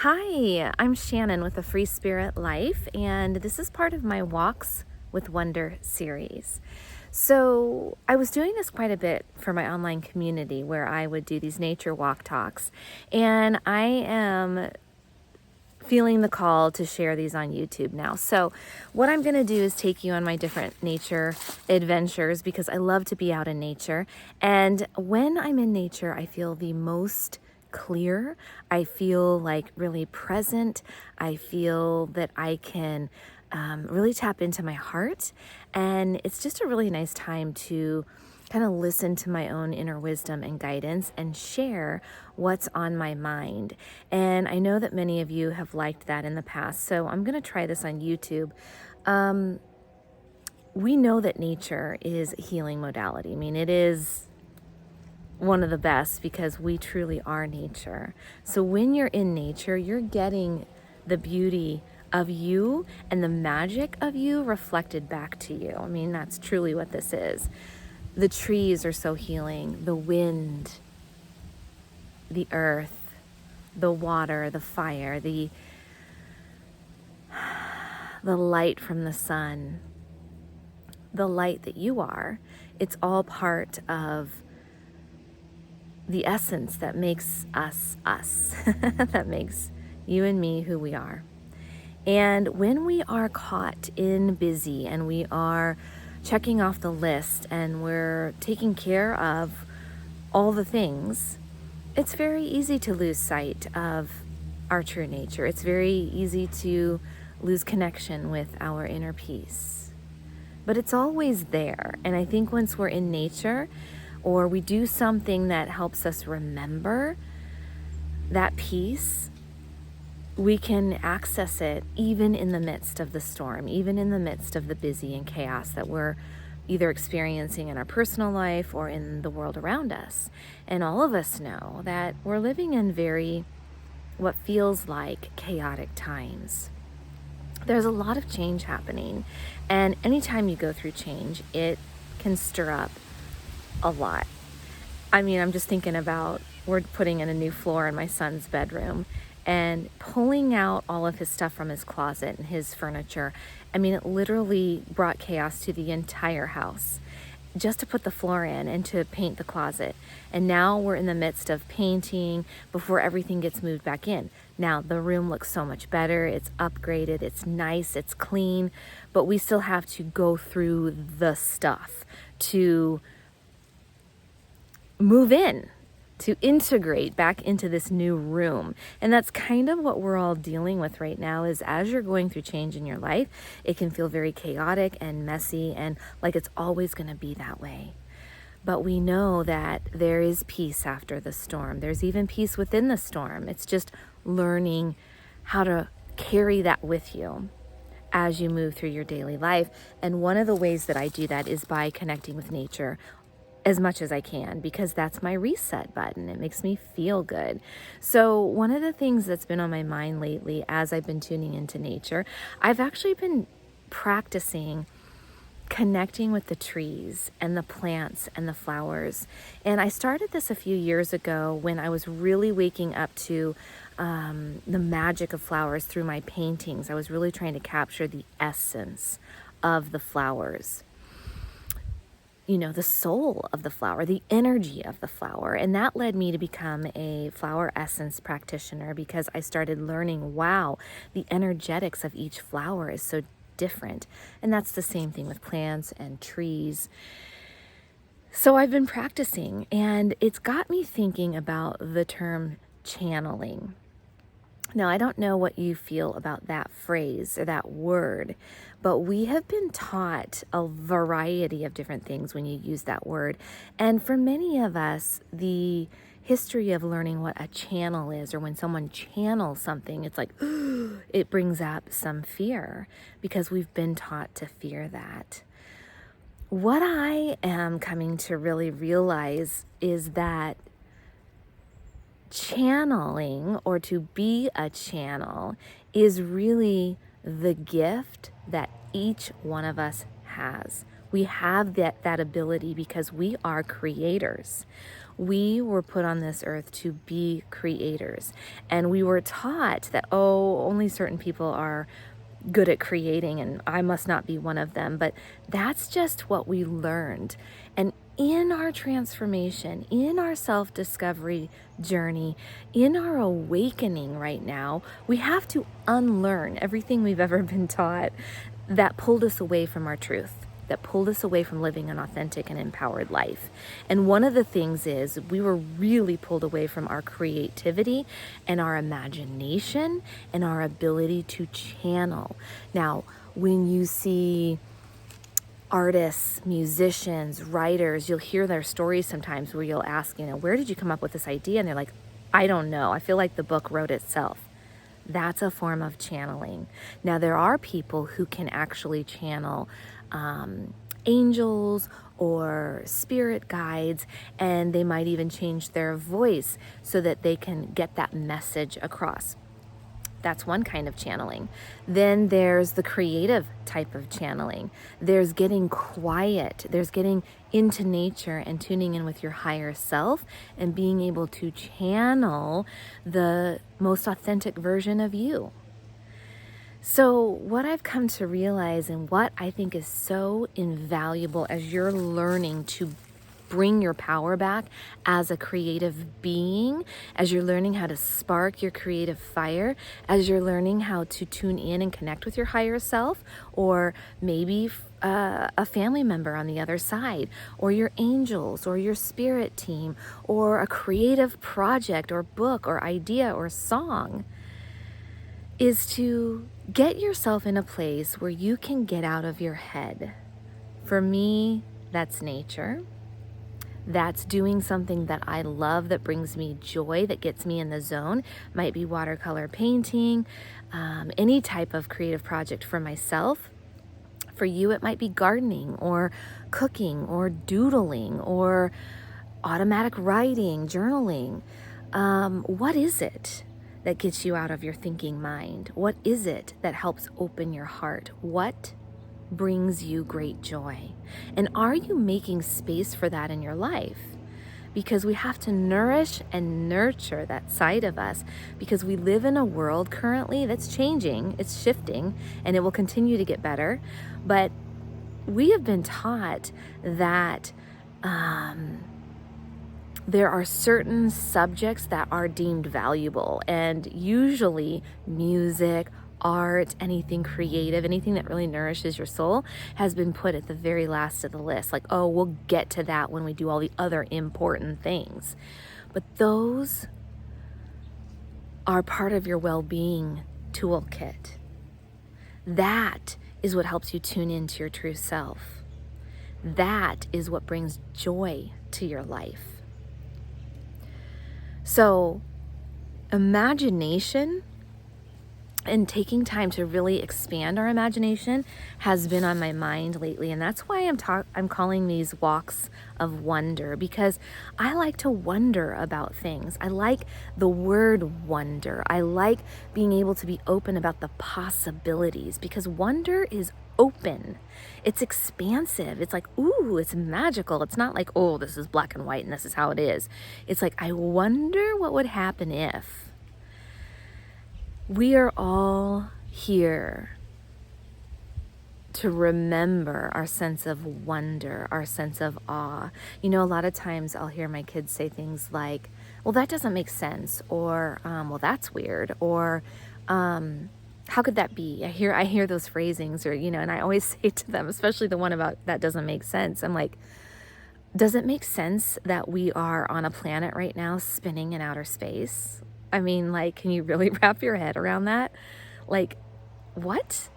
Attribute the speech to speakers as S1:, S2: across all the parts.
S1: Hi, I'm Shannon with the Free Spirit Life, and this is part of my Walks with Wonder series. So, I was doing this quite a bit for my online community where I would do these nature walk talks, and I am feeling the call to share these on YouTube now. So, what I'm going to do is take you on my different nature adventures because I love to be out in nature. And when I'm in nature, I feel the most clear. I feel like really present. I feel that I can really tap into my heart. And it's just a really nice time to kind of listen to my own inner wisdom and guidance and share what's on my mind. And I know that many of you have liked that in the past, so I'm going to try this on YouTube. We know that nature is a healing modality. I mean, it is one of the best because we truly are nature. So when you're in nature, you're getting the beauty of you and the magic of you reflected back to you. I mean, that's truly what this is. The trees are so healing, the wind, the earth, the water, the fire, the light from the sun, the light that you are. It's all part of the essence that makes us, that makes you and me who we are. And when we are caught in busy and we are checking off the list and we're taking care of all the things, it's very easy to lose sight of our true nature. It's very easy to lose connection with our inner peace. But it's always there. And I think once we're in nature or we do something that helps us remember that peace, we can access it even in the midst of the storm, even in the midst of the busy and chaos that we're either experiencing in our personal life or in the world around us. And all of us know that we're living in what feels like chaotic times. There's a lot of change happening, and anytime you go through change, it can stir up a lot. I mean, I'm just thinking about, we're putting in a new floor in my son's bedroom, and pulling out all of his stuff from his closet and his furniture. I mean, it literally brought chaos to the entire house just to put the floor in and to paint the closet. And now we're in the midst of painting before everything gets moved back in. Now the room looks so much better. It's upgraded. It's nice. It's clean. But we still have to go through the stuff to move in, to integrate back into this new room. And that's kind of what we're all dealing with right now, is as you're going through change in your life, it can feel very chaotic and messy and like it's always going to be that way. But we know that there is peace after the storm. There's even peace within the storm. It's just learning how to carry that with you as you move through your daily life. And one of the ways that I do that is by connecting with nature as much as I can, because that's my reset button. It makes me feel good. So one of the things that's been on my mind lately as I've been tuning into nature, I've actually been practicing connecting with the trees and the plants and the flowers. And I started this a few years ago when I was really waking up to the magic of flowers through my paintings. I was really trying to capture the essence of the flowers, the soul of the flower, the energy of the flower. And that led me to become a flower essence practitioner, because I started learning, wow, the energetics of each flower is so different. And that's the same thing with plants and trees. So I've been practicing, and it's got me thinking about the term channeling. Now, I don't know what you feel about that phrase or that word, but we have been taught a variety of different things when you use that word. And for many of us, the history of learning what a channel is, or when someone channels something, it's like, it brings up some fear because we've been taught to fear that. What I am coming to really realize is that channeling, or to be a channel, is really the gift that each one of us has. We have that ability because we are creators. We were put on this earth to be creators. And we were taught that, oh, only certain people are good at creating and I must not be one of them. But that's just what we learned. And in our transformation, in our self-discovery journey, in our awakening right now, we have to unlearn everything we've ever been taught that pulled us away from our truth, that pulled us away from living an authentic and empowered life. And one of the things is we were really pulled away from our creativity and our imagination and our ability to channel. Now, when you see artists, musicians, writers, you'll hear their stories sometimes where you'll ask, where did you come up with this idea? And they're like, I don't know. I feel like the book wrote itself. That's a form of channeling. Now, there are people who can actually channel angels or spirit guides, and they might even change their voice so that they can get that message across. That's one kind of channeling. Then there's the creative type of channeling. There's getting quiet. There's getting into nature and tuning in with your higher self and being able to channel the most authentic version of you. So what I've come to realize and what I think is so invaluable as you're learning to bring your power back as a creative being, as you're learning how to spark your creative fire, as you're learning how to tune in and connect with your higher self, or maybe a family member on the other side, or your angels, or your spirit team, or a creative project or book or idea or song, is to get yourself in a place where you can get out of your head. For me, that's nature. That's doing something that I love, that brings me joy, that gets me in the zone. Might be watercolor painting, any type of creative project for myself. For you, it might be gardening or cooking or doodling or automatic writing, journaling. What is it that gets you out of your thinking mind? What is it that helps open your heart? What brings you great joy? And are you making space for that in your life? Because we have to nourish and nurture that side of us, because we live in a world currently that's changing, it's shifting, and it will continue to get better. But we have been taught that there are certain subjects that are deemed valuable, and usually music, art, anything creative, anything that really nourishes your soul has been put at the very last of the list. Like, oh, we'll get to that when we do all the other important things. But those are part of your well-being toolkit. That is what helps you tune into your true self. That is what brings joy to your life. So, imagination and taking time to really expand our imagination has been on my mind lately, and that's why I'm calling these walks of wonder, because I like to wonder about things. I like the word wonder. I like being able to be open about the possibilities, because wonder is open. It's expansive. It's like, ooh, it's magical. It's not like, oh, this is black and white and this is how it is. It's like, I wonder what would happen if. We are all here to remember our sense of wonder, our sense of awe. A lot of times I'll hear my kids say things like, well, that doesn't make sense, or, well, that's weird, or, how could that be? I hear those phrasings, or, and I always say to them, especially the one about that doesn't make sense. I'm like, does it make sense that we are on a planet right now spinning in outer space? I mean, like, can you really wrap your head around that? Like, what?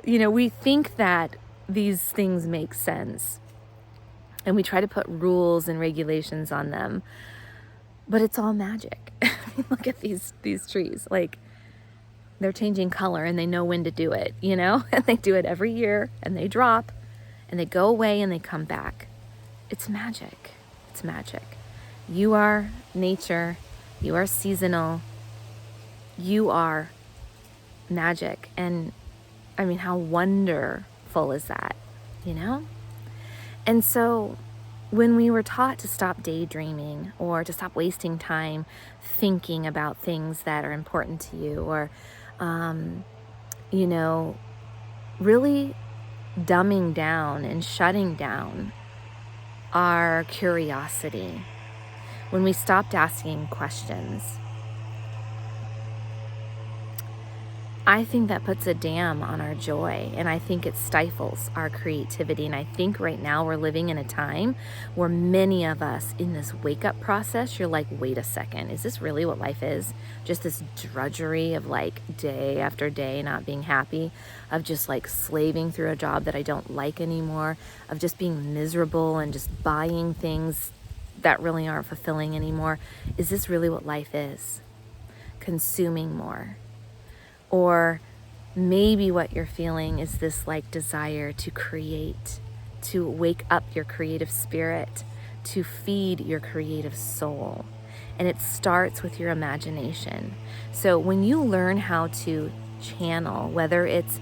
S1: We think that these things make sense, and we try to put rules and regulations on them, but it's all magic. Look at these trees. Like, they're changing color, and they know when to do it, and they do it every year, and they drop, and they go away, and they come back. It's magic. It's magic. You are nature. You are seasonal. You are magic. And I mean, how wonderful is that, And so when we were taught to stop daydreaming or to stop wasting time thinking about things that are important to you, or, you know, really dumbing down and shutting down our curiosity, when we stopped asking questions, I think that puts a dam on our joy, and I think it stifles our creativity. And I think right now we're living in a time where many of us in this wake-up process, you're like, wait a second, is this really what life is? Just this drudgery of like day after day not being happy, of just like slaving through a job that I don't like anymore, of just being miserable and just buying things that really aren't fulfilling anymore. Is this really what life is? Consuming more. Or maybe what you're feeling is this like desire to create, to wake up your creative spirit, to feed your creative soul. And it starts with your imagination. So when you learn how to channel, whether it's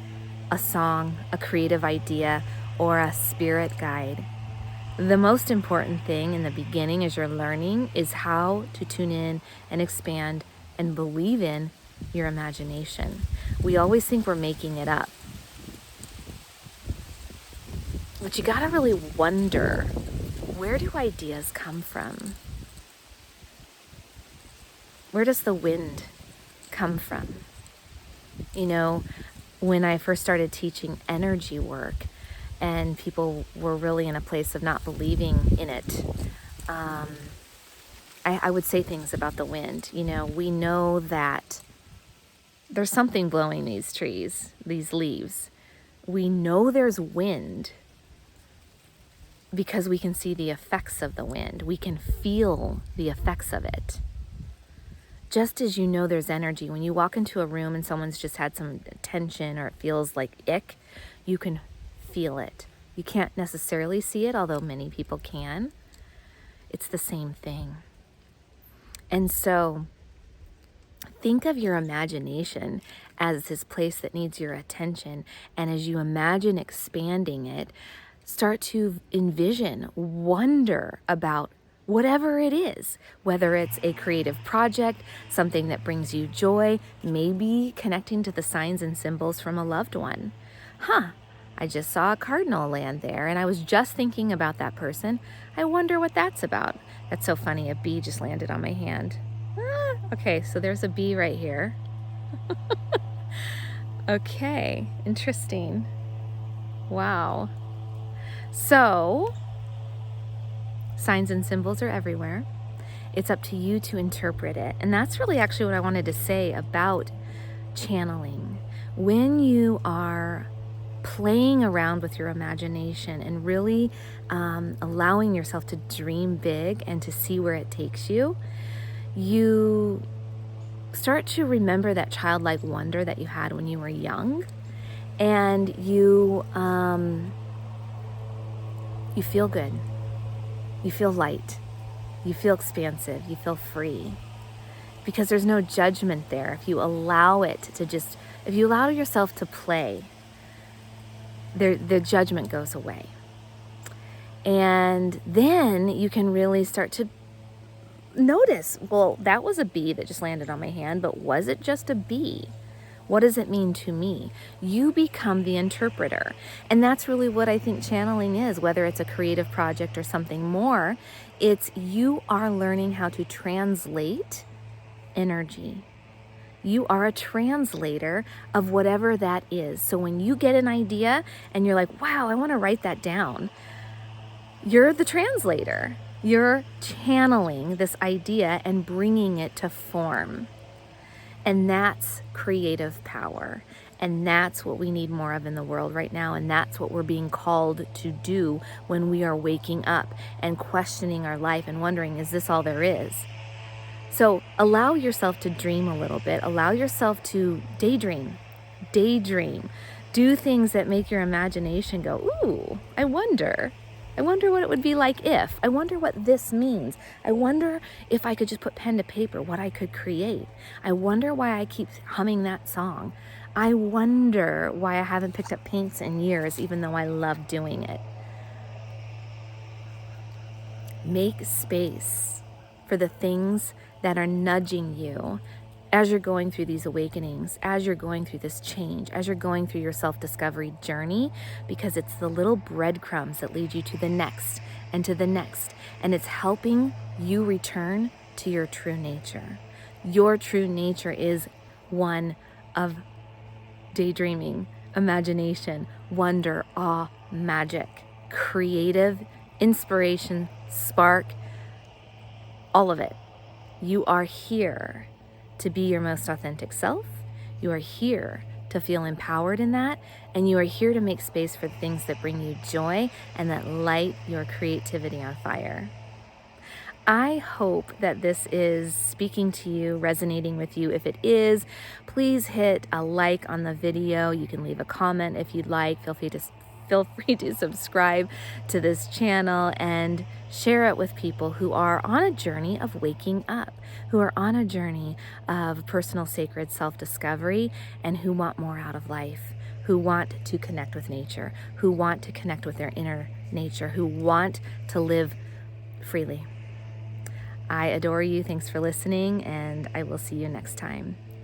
S1: a song, a creative idea, or a spirit guide, the most important thing in the beginning as you're learning is how to tune in and expand and believe in your imagination. We always think we're making it up, but you gotta really wonder, where do ideas come from? Where does the wind come from? You know, when I first started teaching energy work and people were really in a place of not believing in it, I would say things about the wind. You know, we know that there's something blowing these trees, these leaves. We know there's wind because we can see the effects of the wind. We can feel the effects of it. Just as you know there's energy, when you walk into a room and someone's just had some tension or it feels like ick, you can feel it. You can't necessarily see it, although many people can. It's the same thing. And so think of your imagination as this place that needs your attention. And as you imagine expanding it, start to envision, wonder about whatever it is, whether it's a creative project, something that brings you joy, maybe connecting to the signs and symbols from a loved one. I just saw a cardinal land there and I was just thinking about that person. I wonder what that's about. That's so funny, a bee just landed on my hand. Okay, so there's a bee right here. Okay, interesting. Wow. So, signs and symbols are everywhere. It's up to you to interpret it. And that's really actually what I wanted to say about channeling. When you are playing around with your imagination and really allowing yourself to dream big and to see where it takes you, you start to remember that childlike wonder that you had when you were young, and you feel good, you feel light, you feel expansive, you feel free, because there's no judgment there. If you allow it to just, if you allow yourself to play, the judgment goes away. And then you can really start to notice, well, that was a bee that just landed on my hand, but was it just a bee? What does it mean to me? You become the interpreter. And that's really what I think channeling is, whether it's a creative project or something more. It's you are learning how to translate energy. You are a translator of whatever that is. So when you get an idea and you're like, wow, I want to write that down, you're the translator. You're channeling this idea and bringing it to form. And that's creative power. And that's what we need more of in the world right now. And that's what we're being called to do when we are waking up and questioning our life and wondering, is this all there is? So allow yourself to dream a little bit. Allow yourself to daydream. Do things that make your imagination go, ooh, I wonder what it would be like if. I wonder what this means. I wonder if I could just put pen to paper, what I could create. I wonder why I keep humming that song. I wonder why I haven't picked up paints in years, even though I love doing it. Make space for the things that are nudging you as you're going through these awakenings, as you're going through this change, as you're going through your self-discovery journey, because it's the little breadcrumbs that lead you to the next and to the next. And it's helping you return to your true nature. Your true nature is one of daydreaming, imagination, wonder, awe, magic, creative, inspiration, spark, all of it. You are here to be your most authentic self. You are here to feel empowered in that, and you are here to make space for the things that bring you joy and that light your creativity on fire. I hope that this is speaking to you, resonating with you. If it is, please hit a like on the video. You can leave a comment if you'd like. Feel free to subscribe to this channel and share it with people who are on a journey of waking up, who are on a journey of personal sacred self-discovery, and who want more out of life, who want to connect with nature, who want to connect with their inner nature, who want to live freely. I adore you. Thanks for listening, and I will see you next time.